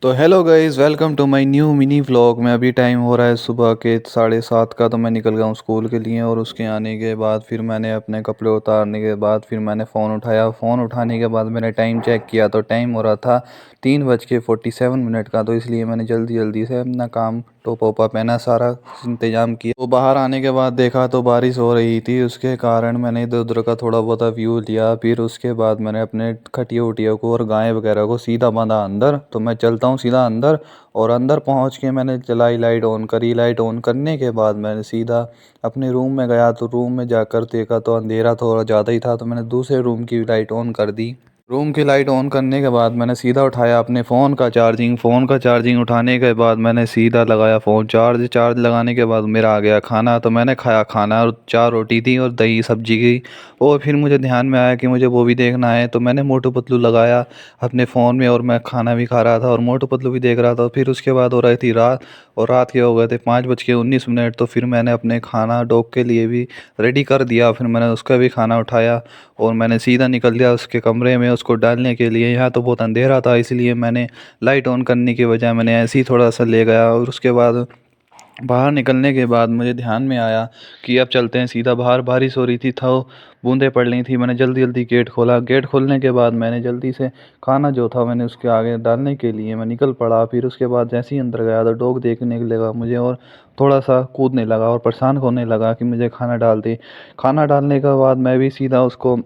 तो hello guys, welcome to my new mini vlog में। अभी टाइम हो रहा है सुबह के 7:30 का। तो मैं निकल गया हूँ स्कूल के लिए, और उसके आने के बाद फिर मैंने अपने कपड़े उतारने के बाद फिर मैंने फ़ोन उठाया। फ़ोन उठाने के बाद मैंने टाइम चेक किया तो टाइम हो रहा था 3:47 का। तो इसलिए मैंने जल्दी जल्दी से अपना काम टोपा ओपा पहना, सारा इंतज़ाम किया। तो बाहर आने के बाद देखा तो बारिश हो रही थी, उसके कारण मैंने इधर उधर का थोड़ा बहुत व्यू लिया। फिर उसके बाद मैंने अपने खटिया उटिया को और गाय वगैरह को सीधा बांधा अंदर। तो मैं चलता हूँ सीधा अंदर, और अंदर पहुँच के मैंने चलाई, लाइट ऑन करी। लाइट ऑन करने के बाद मैंने सीधा अपने रूम में गया। तो रूम में जाकर देखा तो अंधेरा थोड़ा ज़्यादा ही था, तो मैंने दूसरे रूम की लाइट ऑन कर दी। रूम की लाइट ऑन करने के बाद मैंने सीधा उठाया अपने फ़ोन का चार्जिंग उठाने के बाद मैंने सीधा लगाया फ़ोन चार्ज। चार्ज लगाने के बाद मेरा आ गया खाना। तो मैंने खाया खाना, और 4 रोटी थी और दही सब्जी की। और फिर मुझे ध्यान में आया कि मुझे वो भी देखना है, तो मैंने मोटू पतलू लगाया अपने फ़ोन में, और मैं खाना भी खा रहा था और मोटू पतलू भी देख रहा था। फिर उसके बाद हो रही थी रात, और रात के हो गए थे 5:19। तो फिर मैंने अपने खाना डॉग के लिए भी रेडी कर दिया। फिर मैंने उसका भी खाना उठाया, और मैंने सीधा निकल लिया उसके कमरे में उसको डालने के लिए। यहाँ तो बहुत अंधेरा था, इसलिए मैंने लाइट ऑन करने की बजाय मैंने ऐसे ही थोड़ा सा ले गया। और उसके बाद बाहर निकलने के बाद मुझे ध्यान में आया कि अब चलते हैं सीधा बाहर। बारिश हो रही थी, तो बूंदें पड़ रही थी। मैंने जल्दी जल्दी गेट खोला। गेट खोलने के बाद मैंने जल्दी से खाना जो था मैंने उसके आगे डालने के लिए मैं निकल पड़ा। फिर उसके बाद जैसे ही अंदर गया तो डॉग देखने लगा मुझे, और थोड़ा सा कूदने लगा और परेशान होने लगा कि मुझे खाना डाल दे। खाना डालने के बाद मैं भी सीधा उसको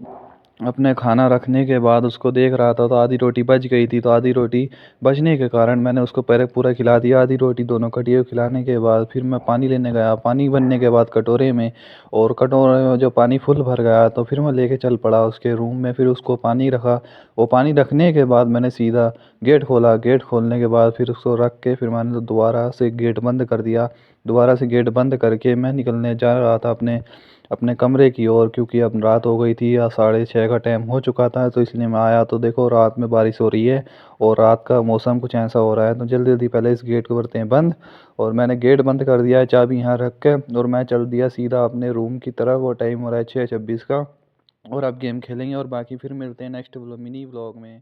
अपने खाना रखने के बाद उसको देख रहा था। तो आधी रोटी बच गई थी, तो आधी रोटी बचने के कारण मैंने उसको पहले पूरा खिला दिया। आधी रोटी दोनों कटिए खिलाने के बाद फिर मैं पानी लेने गया। पानी भरने के बाद कटोरे में, और कटोरे में जो पानी फुल भर गया तो फिर मैं लेके चल पड़ा उसके रूम में। फिर उसको पानी रखा। वो पानी रखने के बाद मैंने सीधा गेट खोला। गेट खोलने के बाद फिर उसको रख के फिर मैंने तो दोबारा से गेट बंद कर दिया। दोबारा से गेट बंद करके मैं निकलने जा रहा था अपने अपने कमरे की ओर, क्योंकि अब रात हो गई थी या 6:30 का टाइम हो चुका था। तो इसलिए मैं आया तो देखो रात में बारिश हो रही है, और रात का मौसम कुछ ऐसा हो रहा है। तो जल्दी जल्दी पहले इस गेट को करते हैं बंद, और मैंने गेट बंद कर दिया है चाबी यहाँ रख के। और मैं चल दिया सीधा अपने रूम की तरफ। वो टाइम हो रहा है 6:26 का, और अब गेम खेलेंगे। और बाकी फिर मिलते हैं नेक्स्ट मिनी व्लॉग में।